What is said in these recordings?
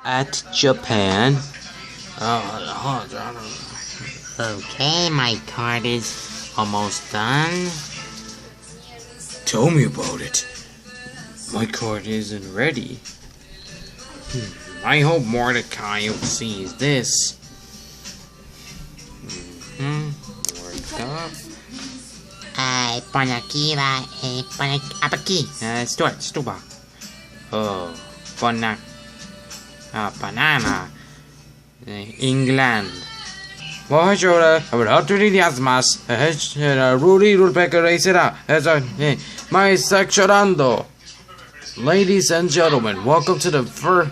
at Japan. Okay, my card is almost done. Tell me about it. My card isn't ready. I hope Mordecai sees this. Mordecai. Pon aquí va, pon aquí. Stupa. Oh, banana. England. Bonjour, Rudy Woodpecker my sectionando. Ladies and gentlemen, welcome to the first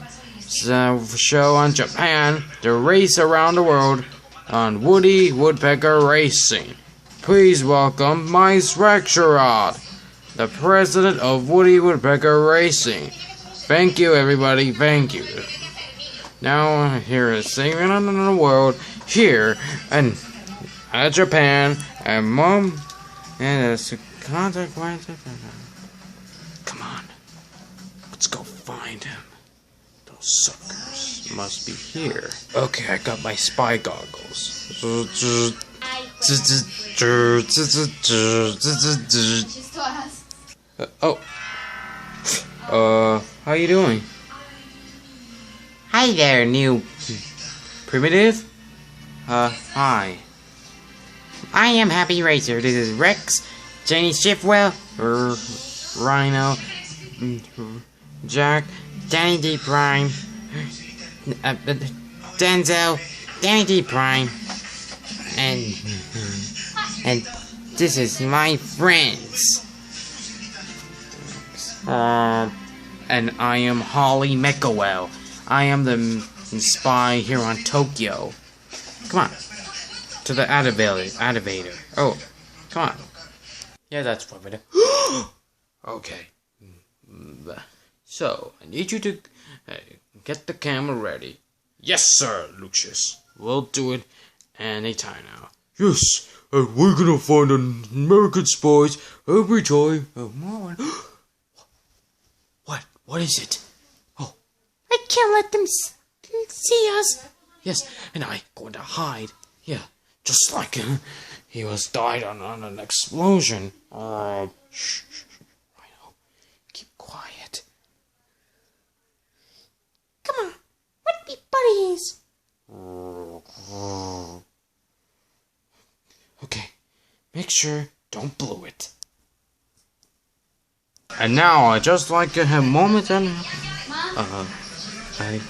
show on Japan, the race around the world on Woody Woodpecker Racing. Please welcome my Rod, the president of Woody Woodpecker Racing. Thank you, everybody. Thank you. Now, here is singing on the world, here, and at Japan, and Mom, and it's consequences. Come on. Let's go find him. Those suckers must be here. Okay, I got my spy goggles. How you doing? Hi there, new Primitive? Hi. I am Happy Racer. This is Rex, Jenny Shiftwell, Rhino, Jack, Danny D Prime, Denzel, Danny D Prime, and this is my friends. And I am Holly Meckawell. I am the spy here on Tokyo. Come on. To the elevator. Oh, come on. Yeah, that's primitive. Okay. So, I need you to get the camera ready. Yes, sir, Lucius. We'll do it anytime now. Yes, and we're gonna find American spies every time. What is it? Oh. I can't let them see us. Yes, and I'm going to hide. Yeah, just like he was died on an explosion. Shh. Rhino, keep quiet. Come on, let's be buddies. Okay, make sure don't blow it. And now, I just like to have moments and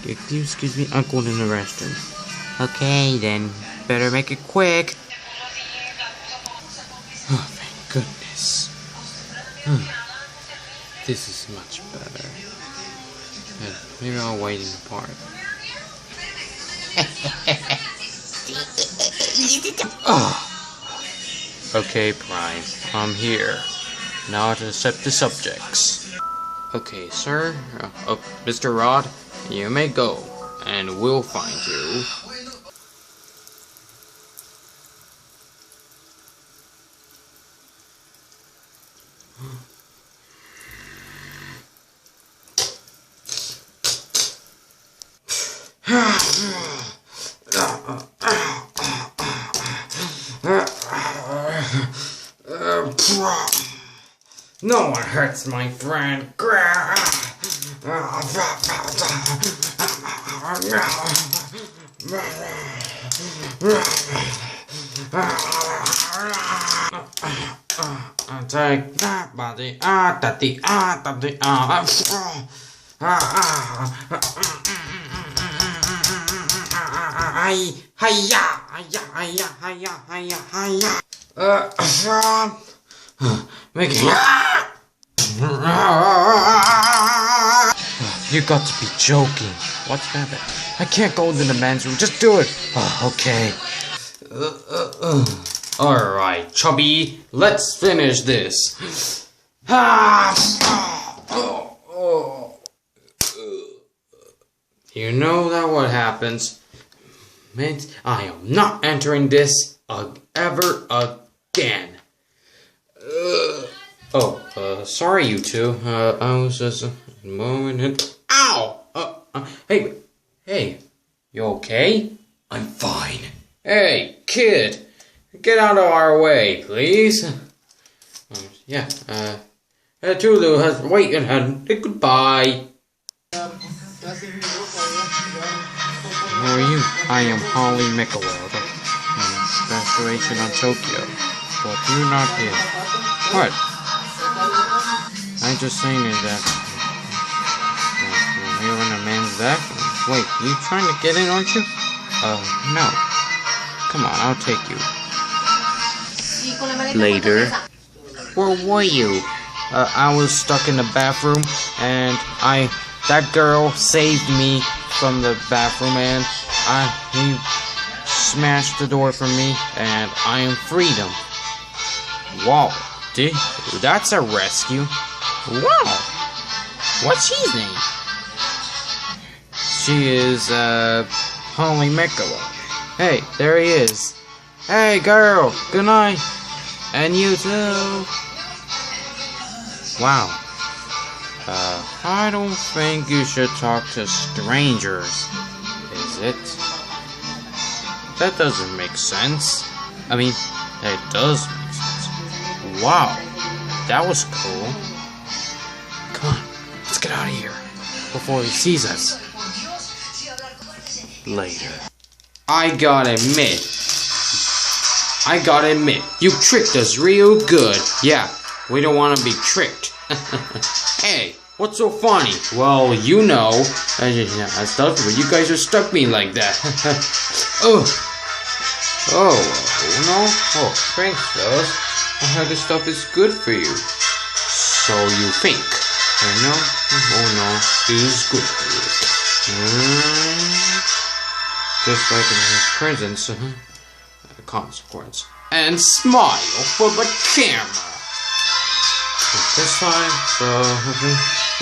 excuse me, I'm going in the restroom. Okay, then better make it quick. Oh, thank goodness. This is much better. And maybe I'll wait in the park. Okay, Prime, I'm here. Now to accept the subjects. Okay, sir. Mr. Rod, you may go, and we'll find you. No one hurts my friend. Take that, buddy. Make it. You got to be joking. What's that? I can't go into the men's room. Just do it. Okay. Alright, Chubby. Let's finish this. You know that what happens. Meant I am not entering this ever again. Sorry you two. I was just a moment. Ow! Hey, Hey, you okay? I'm fine. Hey, kid, get out of our way, please. Yeah, Tulu has waited and goodbye. Who are you? I am Holly Meckawell, restoration on Tokyo. But you're not here. What? I'm just saying that you're in a man's bathroom. Wait, you trying to get in, aren't you? No. Come on, I'll take you. Later. Where were you? I was stuck in the bathroom, and that girl saved me from the bathroom, and he smashed the door for me, and I am freedom. Wow, dude, that's a rescue. Wow, what's his name? She is, Holly Meckawell. Hey, there he is. Hey, girl, good night. And you too. Wow. I don't think you should talk to strangers, is it? That doesn't make sense. I mean, it does make sense. Wow, that was cool. Come on, let's get out of here before he sees us. Later. I gotta admit, you tricked us real good. Yeah, we don't want to be tricked. Hey, what's so funny? Well, you know, I stuff, but you guys are stuck me like that. Oh, no? Oh, thanks, fellas. I heard this stuff is good for you. So you think? I know? Oh no, it is good for you. Just like in his presence, a consequence. And smile for the camera. This time,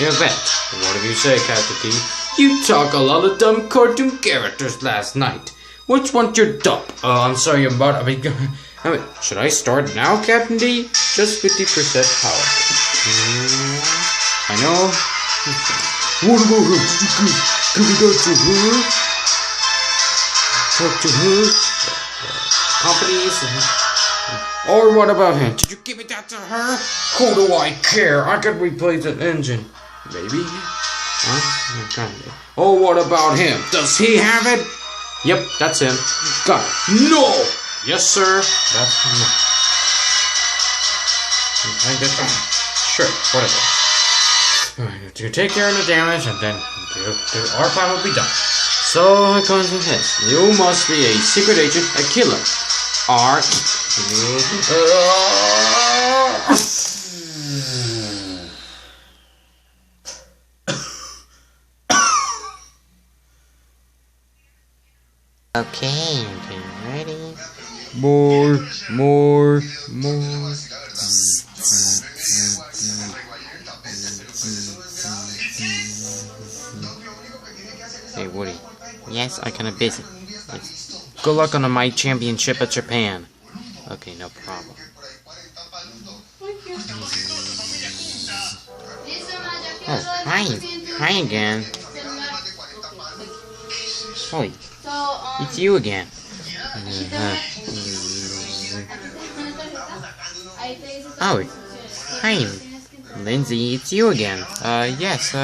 you're that. What did you say, Captain D? You talk a lot of dumb cartoon characters last night. Which one's your dump? I'm sorry about. I mean, should I start now, Captain D? Just 50% power. I know. What about her? Can we go to her? Talk to her? Companies? Or what about him? Did you give it that to her? Who do I care? I could replace an engine. Maybe? Huh? Oh, what about him? Does he have it? Yep, that's him. Got it. No! Yes, sir. That's him. Sure, whatever. To take care of the damage, and then our plan will be done. So, I consider this. You must be a secret agent, a killer. Okay, ready? More. Hey, Woody. Yes, I'm kinda busy. Good luck on the Might Championship at Japan. Okay, no problem. Oh, hi. Hi again. Holy, it's you again. Oh, hi. Lindsay, it's you again. Yes,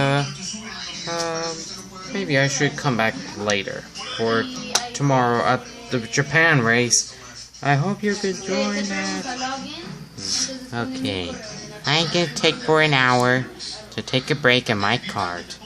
maybe I should come back later. For tomorrow at the Japan race. I hope you could join us. Okay. I'm gonna take for an hour to take a break in my cart.